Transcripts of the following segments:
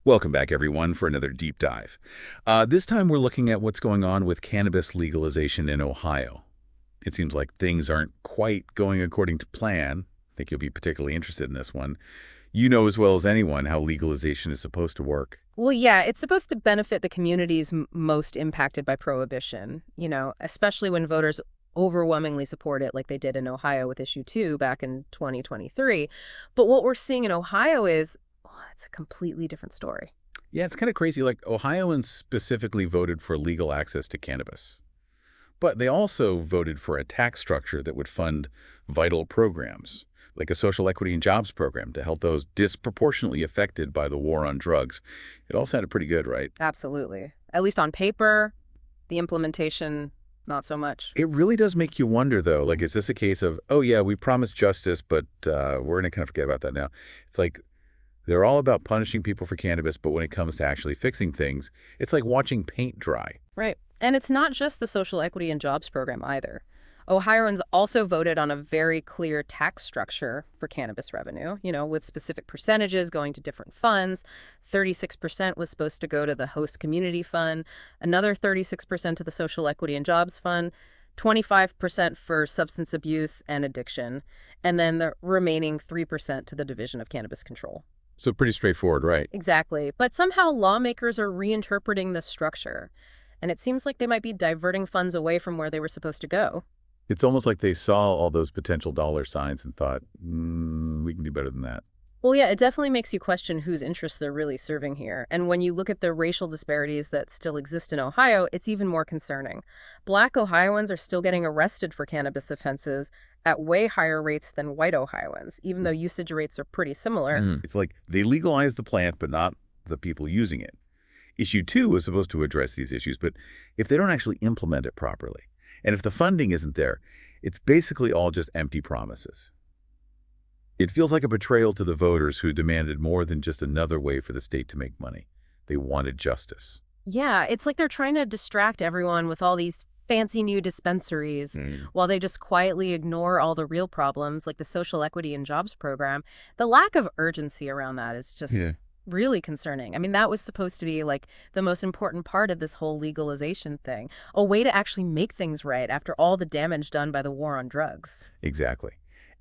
Welcome back, everyone, for another deep dive. This time we're looking at what's going on with cannabis legalization in Ohio. It seems like things aren't quite going according to plan. I think you'll be particularly interested in this one. You know as well as anyone how legalization is supposed to work. Well, yeah, it's supposed to benefit the communities most impacted by prohibition, especially when voters overwhelmingly support it like they did in Ohio with Issue 2 back in 2023. But what we're seeing in Ohio is, it's a completely different story. Yeah, it's kind of crazy. Like, Ohioans specifically voted for legal access to cannabis. But they also voted for a tax structure that would fund vital programs, like a social equity and jobs program to help those disproportionately affected by the war on drugs. It all sounded pretty good, right? Absolutely. At least on paper, the implementation, not so much. It really does make you wonder, though, like, is this a case of, oh, yeah, we promised justice, but we're going to kind of forget about that now? It's like they're all about punishing people for cannabis, but when it comes to actually fixing things, it's like watching paint dry. Right. And it's not just the social equity and jobs program either. Ohioans also voted on a very clear tax structure for cannabis revenue, with specific percentages going to different funds. 36% was supposed to go to the host community fund, another 36% to the social equity and jobs fund, 25% for substance abuse and addiction, and then the remaining 3% to the Division of Cannabis Control. So pretty straightforward, right? Exactly. But somehow lawmakers are reinterpreting this structure, and it seems like they might be diverting funds away from where they were supposed to go. It's almost like they saw all those potential dollar signs and thought, we can do better than that. Well, yeah, it definitely makes you question whose interests they're really serving here. And when you look at the racial disparities that still exist in Ohio, it's even more concerning. Black Ohioans are still getting arrested for cannabis offenses at way higher rates than white Ohioans, even though usage rates are pretty similar. It's like they legalized the plant, but not the people using it. Issue 2 was supposed to address these issues, but if they don't actually implement it properly, and if the funding isn't there, it's basically all just empty promises. It feels like a betrayal to the voters who demanded more than just another way for the state to make money. They wanted justice. Yeah, it's like they're trying to distract everyone with all these fancy new dispensaries while they just quietly ignore all the real problems like the social equity and jobs program. The lack of urgency around that is just really concerning. I mean, that was supposed to be like the most important part of this whole legalization thing, a way to actually make things right after all the damage done by the war on drugs. Exactly.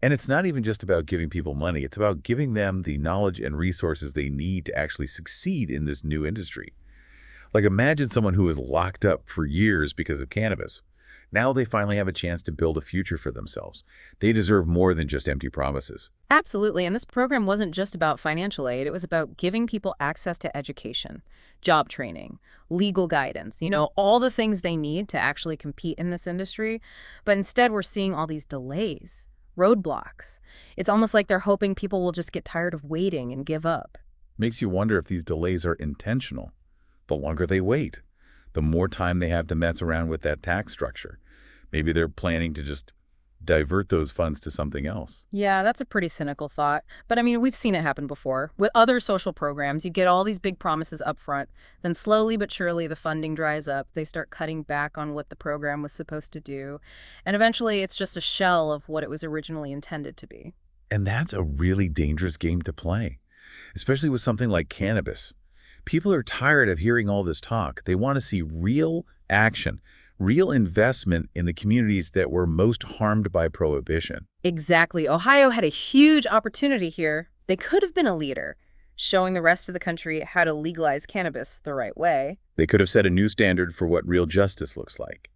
And it's not even just about giving people money. It's about giving them the knowledge and resources they need to actually succeed in this new industry. Like, imagine someone who was locked up for years because of cannabis. Now they finally have a chance to build a future for themselves. They deserve more than just empty promises. Absolutely. And this program wasn't just about financial aid. It was about giving people access to education, job training, legal guidance, all the things they need to actually compete in this industry. But instead, we're seeing all these delays, roadblocks. It's almost like they're hoping people will just get tired of waiting and give up. Makes you wonder if these delays are intentional. The longer they wait, the more time they have to mess around with that tax structure. Maybe they're planning to just divert those funds to something else. Yeah, that's a pretty cynical thought. But I mean, we've seen it happen before. With other social programs, you get all these big promises up front, then slowly but surely the funding dries up. They start cutting back on what the program was supposed to do. And eventually it's just a shell of what it was originally intended to be. And that's a really dangerous game to play, especially with something like cannabis. People are tired of hearing all this talk. They want to see real action, real investment in the communities that were most harmed by prohibition. Exactly. Ohio had a huge opportunity here. They could have been a leader, showing the rest of the country how to legalize cannabis the right way. They could have set a new standard for what real justice looks like,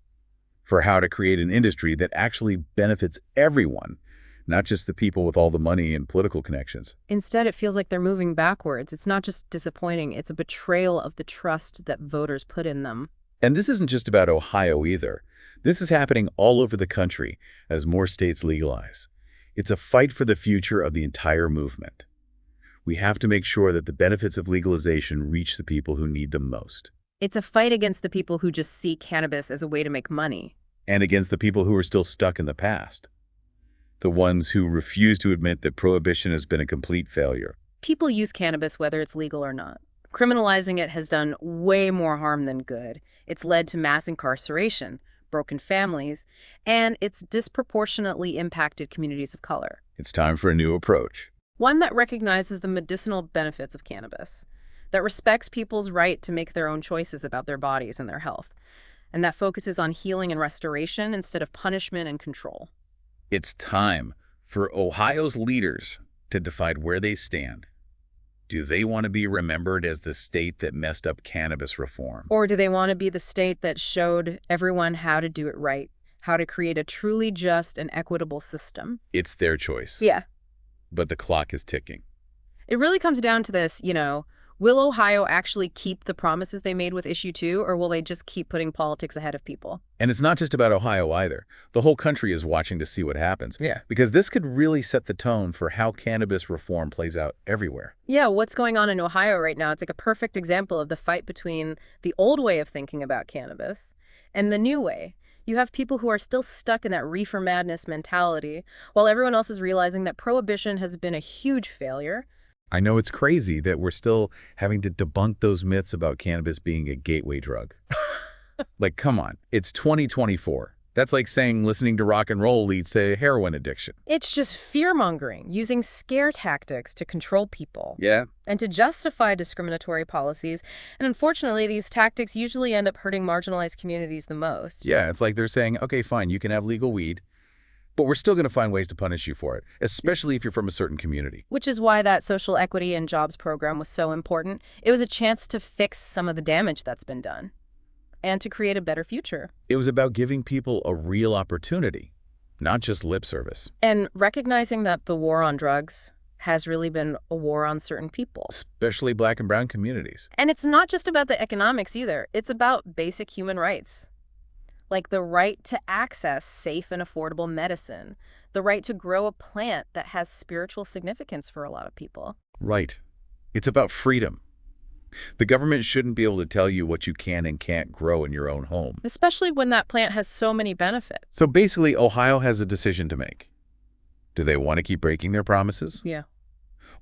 for how to create an industry that actually benefits everyone, not just the people with all the money and political connections. Instead, it feels like they're moving backwards. It's not just disappointing, it's a betrayal of the trust that voters put in them. And this isn't just about Ohio either. This is happening all over the country as more states legalize. It's a fight for the future of the entire movement. We have to make sure that the benefits of legalization reach the people who need them most. It's a fight against the people who just see cannabis as a way to make money. And against the people who are still stuck in the past. The ones who refuse to admit that prohibition has been a complete failure. People use cannabis whether it's legal or not. Criminalizing it has done way more harm than good. It's led to mass incarceration, broken families, and it's disproportionately impacted communities of color. It's time for a new approach. One that recognizes the medicinal benefits of cannabis. that respects people's right to make their own choices about their bodies and their health, and that focuses on healing and restoration instead of punishment and control. It's time for Ohio's leaders to decide where they stand. Do they want to be remembered as the state that messed up cannabis reform? Or do they want to be the state that showed everyone how to do it right, how to create a truly just and equitable system? It's their choice. Yeah. But the clock is ticking. It really comes down to this, will Ohio actually keep the promises they made with Issue 2, or will they just keep putting politics ahead of people? And it's not just about Ohio either. The whole country is watching to see what happens. Yeah. Because this could really set the tone for how cannabis reform plays out everywhere. Yeah, what's going on in Ohio right now, it's like a perfect example of the fight between the old way of thinking about cannabis and the new way. You have people who are still stuck in that reefer madness mentality, while everyone else is realizing that prohibition has been a huge failure. I know it's crazy that we're still having to debunk those myths about cannabis being a gateway drug. Like, come on, it's 2024. That's like saying listening to rock and roll leads to heroin addiction. It's just fear-mongering, using scare tactics to control people. Yeah. And to justify discriminatory policies. And unfortunately, these tactics usually end up hurting marginalized communities the most. Yeah, it's like they're saying, okay, fine, you can have legal weed, but we're still going to find ways to punish you for it, especially if you're from a certain community. Which is why that social equity and jobs program was so important. It was a chance to fix some of the damage that's been done and to create a better future. It was about giving people a real opportunity, not just lip service. And recognizing that the war on drugs has really been a war on certain people. Especially Black and brown communities. And it's not just about the economics either. It's about basic human rights. Like the right to access safe and affordable medicine, the right to grow a plant that has spiritual significance for a lot of people. Right. It's about freedom. The government shouldn't be able to tell you what you can and can't grow in your own home. Especially when that plant has so many benefits. So basically, Ohio has a decision to make. Do they want to keep breaking their promises? Yeah.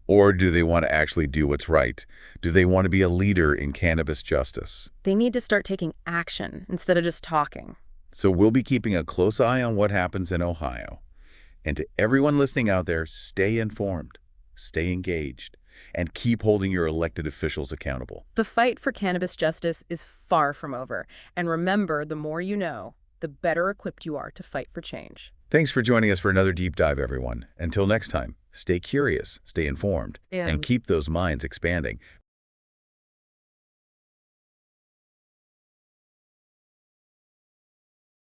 Or do they want to actually do what's right? Do they want to be a leader in cannabis justice? They need to start taking action instead of just talking. So we'll be keeping a close eye on what happens in Ohio. And to everyone listening out there, stay informed, stay engaged, and keep holding your elected officials accountable. The fight for cannabis justice is far from over. And remember, the more you know, the better equipped you are to fight for change. Thanks for joining us for another deep dive, everyone. Until next time, stay curious, stay informed, and keep those minds expanding.